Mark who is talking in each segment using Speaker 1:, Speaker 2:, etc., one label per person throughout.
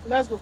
Speaker 1: Let's go.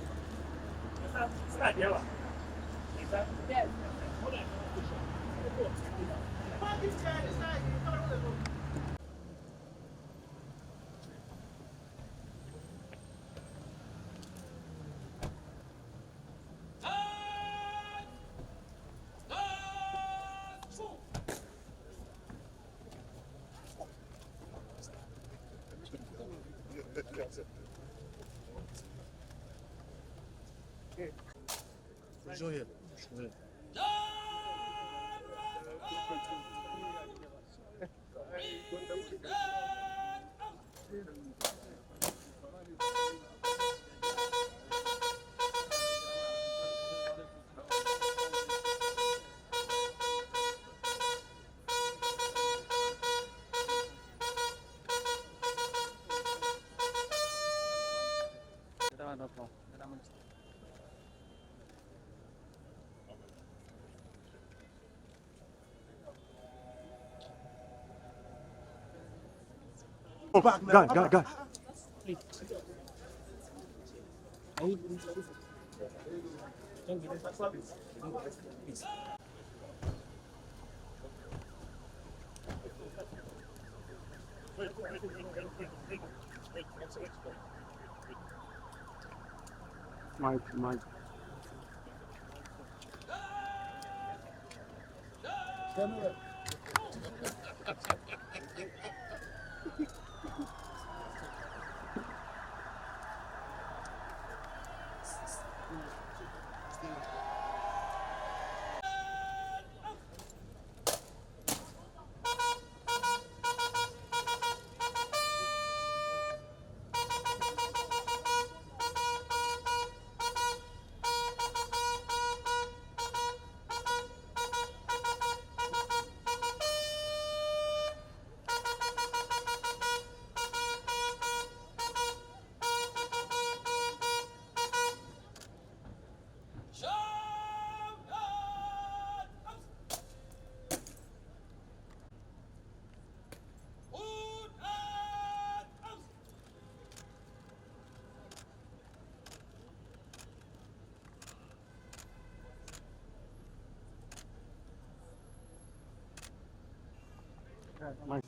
Speaker 2: Guy. Mike.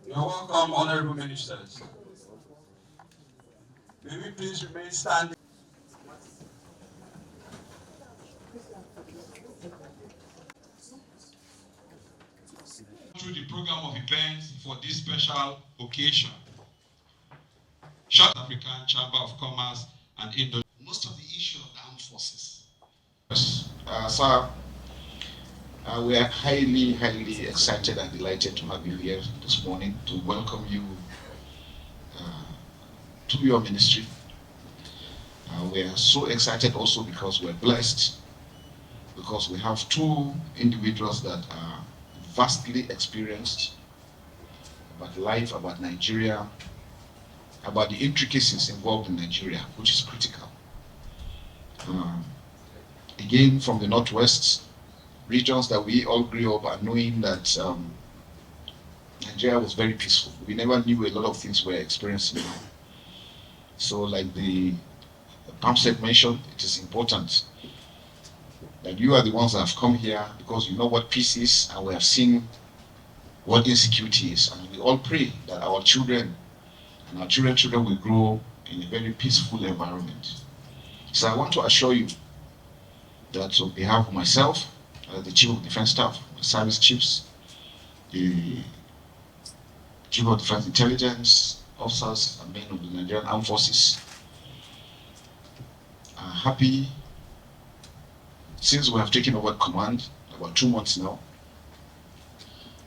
Speaker 3: You're welcome, honorable ministers. May we please remain standing. Through the program of events for this special occasion. South African Chamber of Commerce and Industry. Most of the issue of the armed forces.
Speaker 4: Sir, we are highly excited and delighted to have you here this morning to welcome you to your ministry. We are so excited also because we're blessed, because we have two individuals that are vastly experienced about life, about Nigeria, about the intricacies involved in Nigeria, which is critical. Again, from the Northwest, regions that we all grew up are knowing that Nigeria was very peaceful. We never knew a lot of things we're experiencing now. So like the pamphlet mentioned, it is important that you are the ones that have come here because you know what peace is and we have seen what insecurity is. And we all pray that our children and our children will grow in a very peaceful environment. So I want to assure you that on behalf of myself, the Chief of Defense Staff, the service chiefs, the Chief of Defense Intelligence officers and men of the Nigerian Armed Forces are happy since we have taken over command about 2 months now,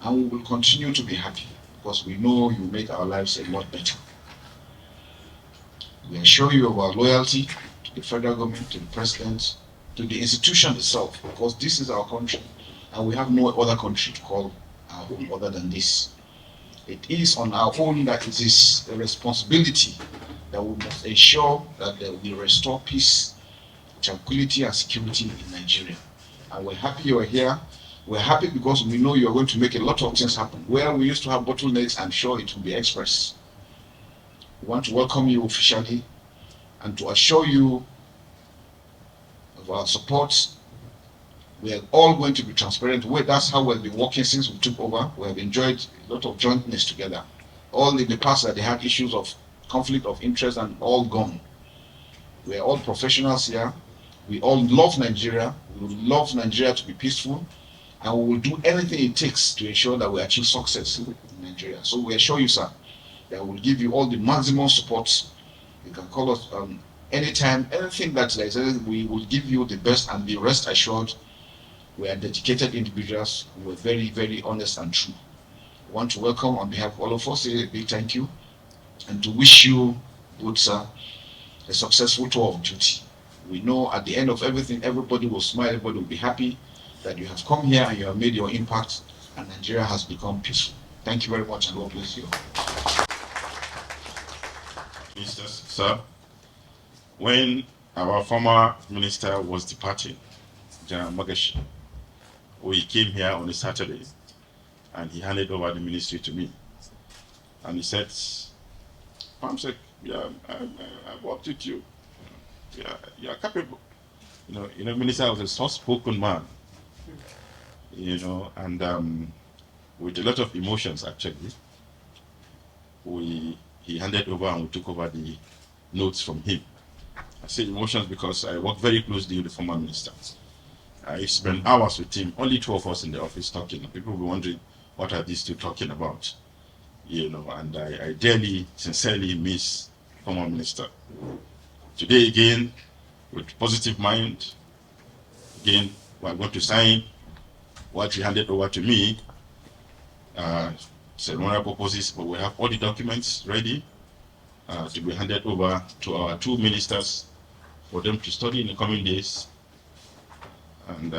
Speaker 4: and we will continue to be happy because we know you make our lives a lot better. We assure you of our loyalty to the federal government, to the president, to the institution itself, because this is our country and we have no other country to call our home other than this. It is on our own that it is a responsibility that we must ensure that we restore peace, tranquility and security in Nigeria. And we're happy you are here We're happy because we know you're going to make a lot of things happen. Where we used to have bottlenecks, I'm sure it will be express. We want to welcome you officially and to assure you of our support. We are all going to be transparent. That's how we've been working since we took over. We have enjoyed a lot of jointness together. All in the past that they had issues of conflict of interest and all gone. We are all professionals here. We all love Nigeria. We love Nigeria to be peaceful, and we will do anything it takes to ensure that we achieve success in Nigeria. So we assure you, sir, that we'll give you all the maximum support. You can call us anytime, anything that there is, we will give you the best, and be rest assured we are dedicated individuals. We're very, very honest and true. I want to welcome on behalf of all of us, say a big thank you, and to wish you, good sir, a successful tour of duty. We know at the end of everything, everybody will smile, everybody will be happy that you have come here and you have made your impact, and Nigeria has become peaceful. Thank you very much, and God bless you.
Speaker 5: Ministers, sir, when our former minister was departing, General Magashi, we came here on a Saturday and he handed over the ministry to me. And he said, Pamsek, yeah, I worked with you. Yeah, you are capable. Minister was a soft-spoken man. And with a lot of emotions, actually, he handed over and we took over the notes from him. I say emotions because I work very closely with the former minister. I spent hours with him, only two of us in the office talking. People will be wondering, what are these two talking about? And I dearly, sincerely miss former minister. Today again, with positive mind, again, we are going to sign what he handed over to me, ceremonial purposes, but we have all the documents ready to be handed over to our two ministers for them to study in the coming days, and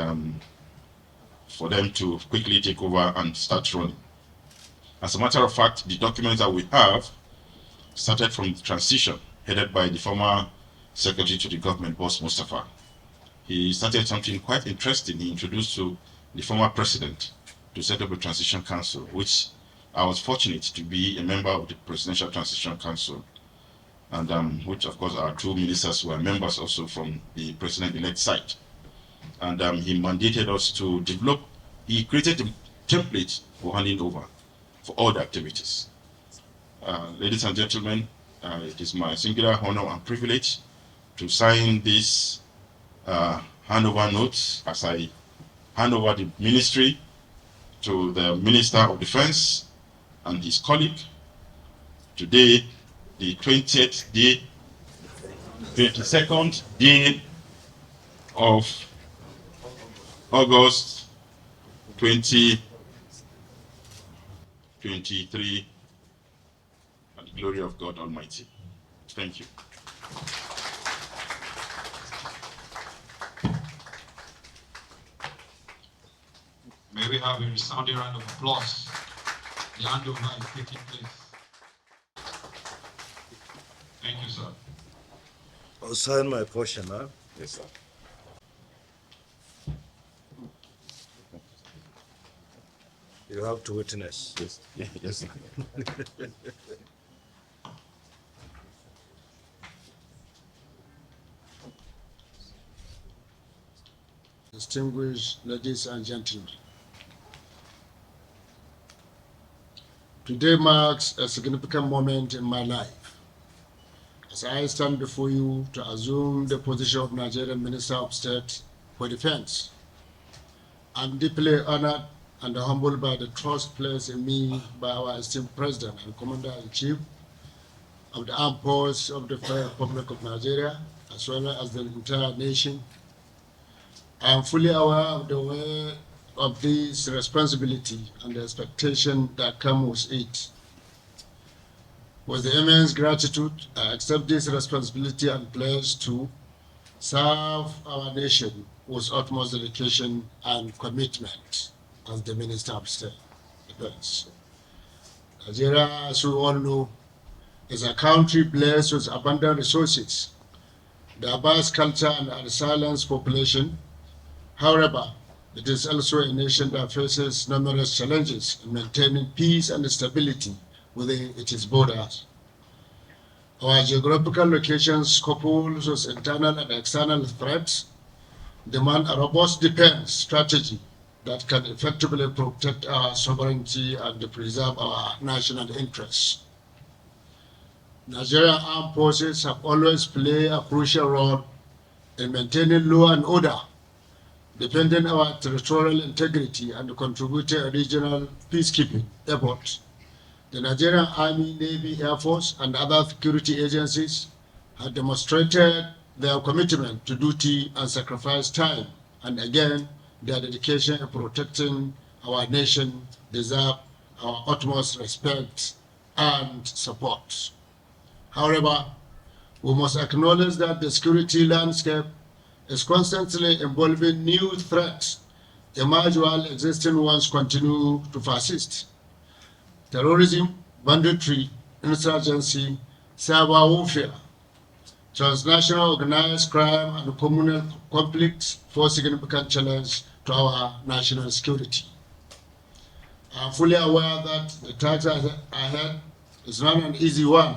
Speaker 5: for them to quickly take over and start running. As a matter of fact, the documents that we have started from the transition headed by the former secretary to the government, Boss Mustafa. He started something quite interesting. He introduced to the former president to set up a transition council, which I was fortunate to be a member of the Presidential Transition Council, and which of course our two ministers were members also from the president-elect side. And he mandated us to develop, he created a template for handing over for all the activities. Ladies and gentlemen, it is my singular honor and privilege to sign this handover notes as I hand over the ministry to the Minister of Defense and his colleague. Today, the 22nd day of August 2023, and the glory of God Almighty. Thank you.
Speaker 3: May we have a resounding round of applause. The handover is taking place. Thank you, sir.
Speaker 6: I'll sign my portion, huh?
Speaker 5: Yes, sir.
Speaker 6: You have to witness.
Speaker 5: Yes, yes, sir.
Speaker 7: Distinguished ladies and gentlemen, today marks a significant moment in my life as I stand before you to assume the position of Nigerian Minister of State for Defense. I'm deeply honored and humbled by the trust placed in me by our esteemed President and Commander-in-Chief of the Armed Forces of the Federal Republic of Nigeria, as well as the entire nation. I am fully aware of the weight of this responsibility and the expectation that come with it. With the immense gratitude, I accept this responsibility and pledge to serve our nation with utmost dedication and commitment as the Minister of State Defense. Nigeria, as we all know, is a country blessed with abundant resources, diverse culture and a resilient population. However, It is also a nation that faces numerous challenges in maintaining peace and stability within its borders. Our geographical locations, coupled with internal and external threats, demand a robust defense strategy that can effectively protect our sovereignty and preserve our national interests. Nigerian armed forces have always played a crucial role in maintaining law and order, defending our territorial integrity and contributing regional peacekeeping efforts. The Nigerian Army, Navy, Air Force, and other security agencies have demonstrated their commitment to duty and sacrifice time, and again, their dedication in protecting our nation deserve our utmost respect and support. However, we must acknowledge that the security landscape is constantly involving new threats emerge while existing ones continue to persist. Terrorism, banditry, insurgency, cyber warfare, transnational organized crime, and communal conflicts pose significant challenge to our national security. I am fully aware that the task ahead is not an easy one,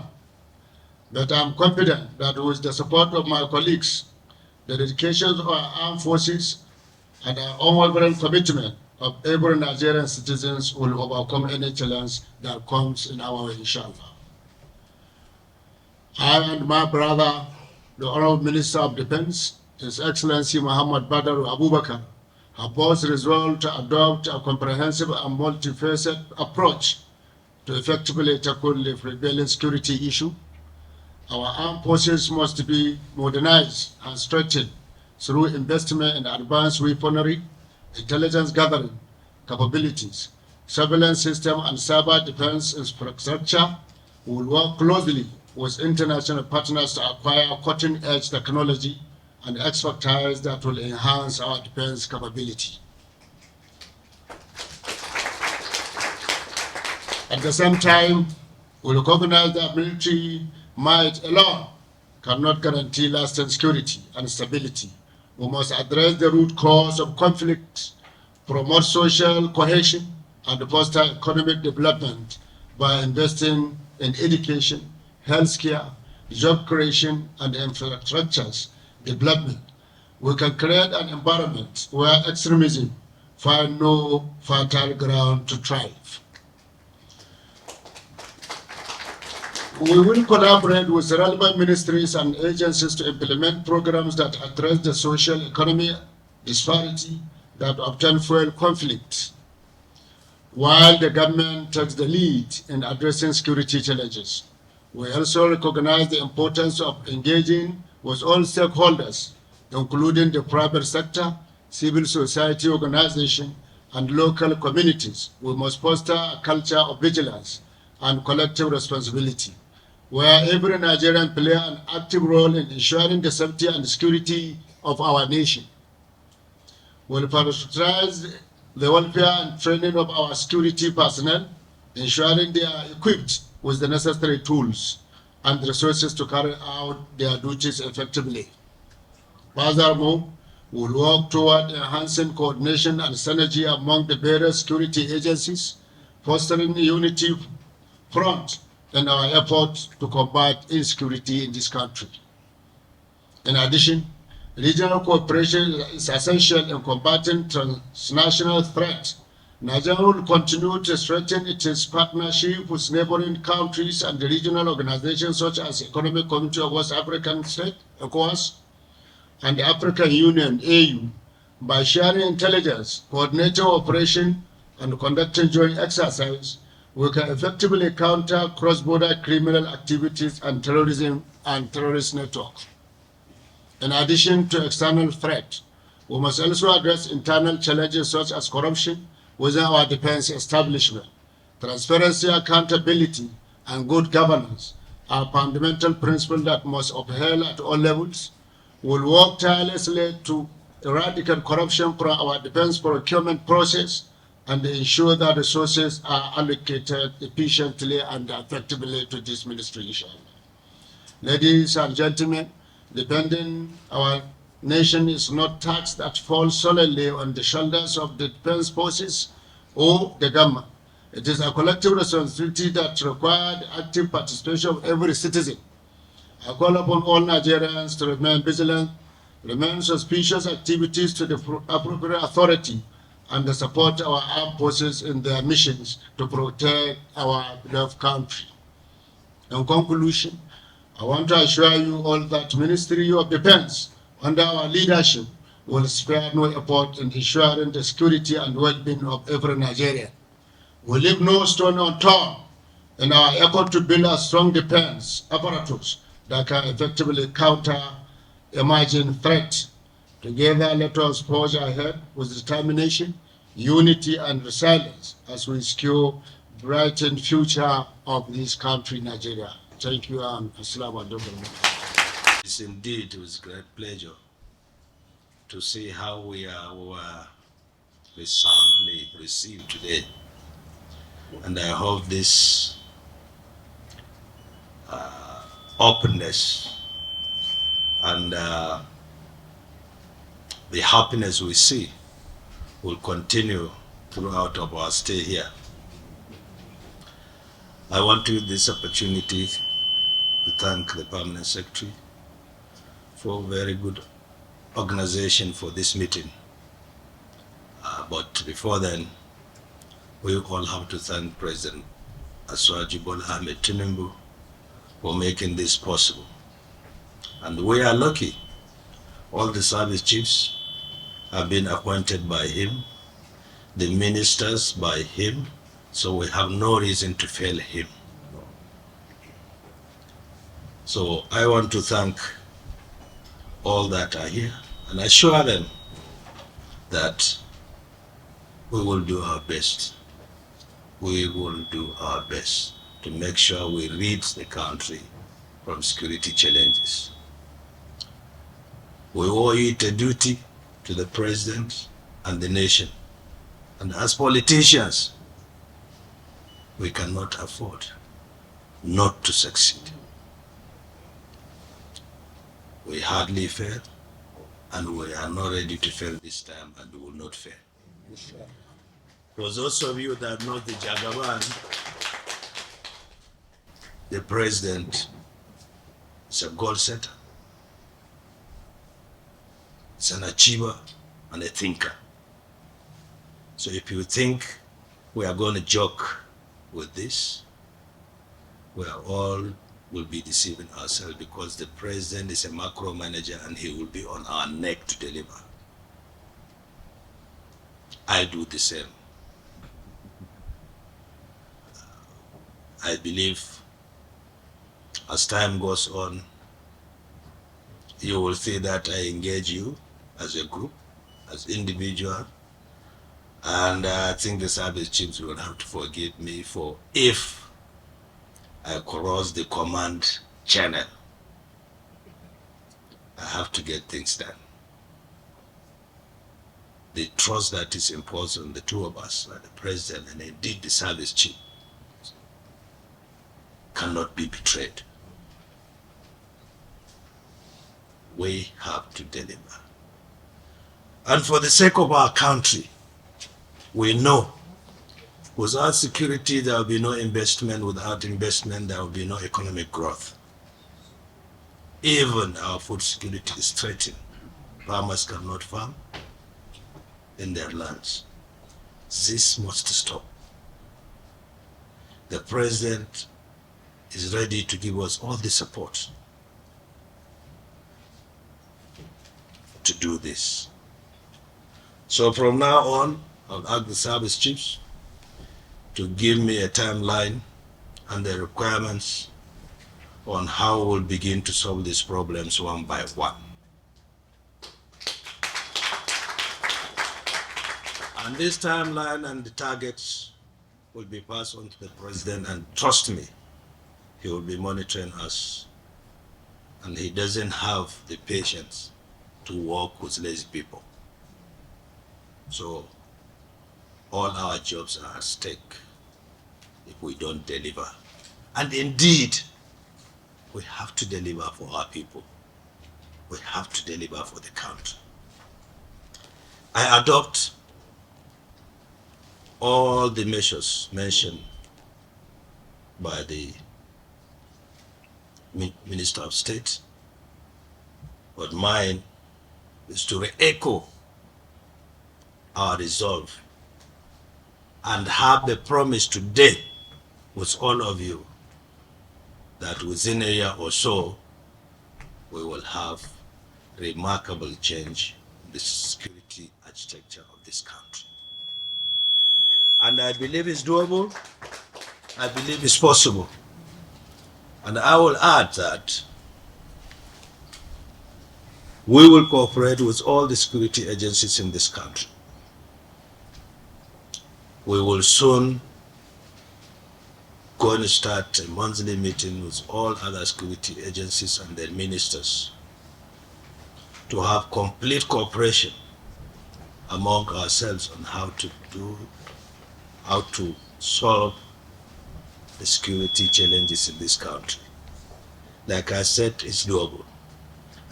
Speaker 7: but I am confident that with the support of my colleagues, the dedication of our armed forces, and our unwavering commitment of every Nigerian citizens will overcome any challenge that comes in our way, inshallah. I and my brother, the Honorable Minister of Defense, His Excellency Muhammad Badaru Abubakar, have both resolved to adopt a comprehensive and multifaceted approach to effectively tackle the prevailing security issue. Our armed forces must be modernized and strengthened through investment in advanced weaponry, intelligence gathering capabilities, surveillance system, and cyber defense infrastructure. We will work closely with international partners to acquire cutting-edge technology and expertise that will enhance our defense capability. At the same time, we recognize that military might alone cannot guarantee lasting security and stability. We must address the root cause of conflicts, promote social cohesion, and foster economic development by investing in education, healthcare, job creation, and infrastructures development. We can create an environment where extremism finds no fertile ground to thrive. We will collaborate with relevant ministries and agencies to implement programs that address the social economic disparity that often fuel conflict, while the government takes the lead in addressing security challenges. We also recognize the importance of engaging with all stakeholders, including the private sector, civil society organizations, and local communities. We must foster a culture of vigilance and collective responsibility, where every Nigerian plays an active role in ensuring the safety and security of our nation. We will prioritize the welfare and training of our security personnel, ensuring they are equipped with the necessary tools and resources to carry out their duties effectively. Furthermore, we will work toward enhancing coordination and synergy among the various security agencies, fostering unity front in our efforts to combat insecurity in this country. In addition, regional cooperation is essential in combating transnational threats. Nigeria will continue to strengthen its partnership with neighboring countries and the regional organizations such as Economic Community of West African States, ECOWAS, and the African Union, AU, by sharing intelligence, coordinating operation, and conducting joint exercise. We can effectively counter cross-border criminal activities and terrorism and terrorist networks. In addition to external threats, we must also address internal challenges such as corruption within our defense establishment. Transparency, accountability, and good governance are fundamental principles that must upheld at all levels. We will work tirelessly to eradicate corruption from our defense procurement process and ensure that resources are allocated efficiently and effectively to this ministry, inshallah. Ladies and gentlemen, defending our nation is not tax that falls solely on the shoulders of the defense forces or the government. It is a collective responsibility that requires active participation of every citizen. I call upon all Nigerians to remain vigilant, remain suspicious activities to the appropriate authority, and to support our armed forces in their missions to protect our beloved country. In conclusion, I want to assure you all that Ministry of Defense, under our leadership, will spare no effort in ensuring the security and well-being of every Nigerian. We leave no stone unturned in our effort to build a strong defense apparatus that can effectively counter emerging threats. Together, let us forge ahead with determination, unity, and resilience as we secure brighten future of this country, Nigeria. Thank you, and Assalamu alaikum.
Speaker 6: It's indeed with great pleasure to see how we were soundly received today. And I hope this openness and the happiness we see will continue throughout of our stay here. I want to use this opportunity to thank the Permanent Secretary for very good organization for this meeting. But before then, we all have to thank President Aswaji Bola Ahmed Tinubu for making this possible. And we are lucky. All the service chiefs have been appointed by him, the ministers by him, so we have no reason to fail him. So I want to thank all that are here and assure them that we will do our best. We will do our best to make sure we rid the country from security challenges. We owe it a duty to the president and the nation. And as politicians, we cannot afford not to succeed. We hardly fail, and we are not ready to fail this time, and we will not fail. For those of you that know the Jagaban, the president is a goal setter, it's an achiever and a thinker. So if you think we are going to joke with this, we are all will be deceiving ourselves, because the president is a macro manager and he will be on our neck to deliver. I do the same. I believe as time goes on, you will see that I engage you as a group, as individual, and I think the service chiefs will have to forgive me for if I cross the command channel. I have to get things done. The trust that is imposed on the two of us, the president and indeed the service chief, cannot be betrayed. We have to deliver. And for the sake of our country, we know without security there will be no investment, without investment there will be no economic growth. Even our food security is threatened. Farmers cannot farm in their lands. This must stop. The president is ready to give us all the support to do this. So from now on, I'll ask the service chiefs to give me a timeline and the requirements on how we'll begin to solve these problems one by one. And this timeline and the targets will be passed on to the president, and trust me, he will be monitoring us, and he doesn't have the patience to work with lazy people. So all our jobs are at stake if we don't deliver. And indeed, we have to deliver for our people. we have to deliver for the country. I adopt all the measures mentioned by the Minister of State, but mine is to re-echo our resolve and have the promise today with all of you that within a year or so, we will have remarkable change in the security architecture of this country. And I believe it's doable. I believe it's possible. And I will add that we will cooperate with all the security agencies in this country. We will soon go and start a monthly meeting with all other security agencies and their ministers to have complete cooperation among ourselves on how to solve the security challenges in this country. Like I said, it's doable.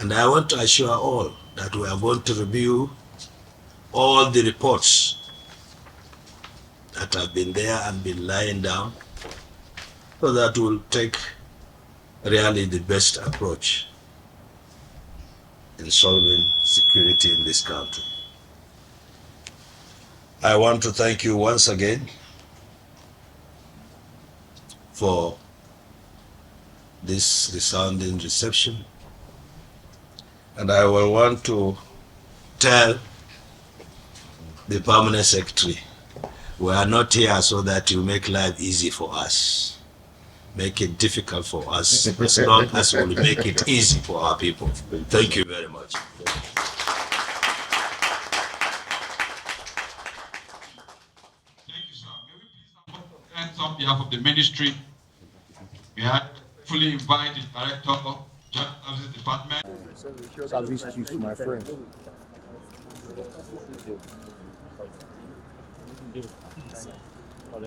Speaker 6: And I want to assure all that we are going to review all the reports that have been there and been lying down, so that we'll take really the best approach in solving security in this country. I want to thank you once again for this resounding reception. And I will want to tell the Permanent Secretary, we are not here so that you make life easy for us. Make it difficult for us, as long as we'll make it easy for our people. Thank you very much.
Speaker 3: Thank you, sir. May we please put hands on behalf of the ministry? May I fully invite the Director of Joint Services Department.
Speaker 1: Service chief, my friend. All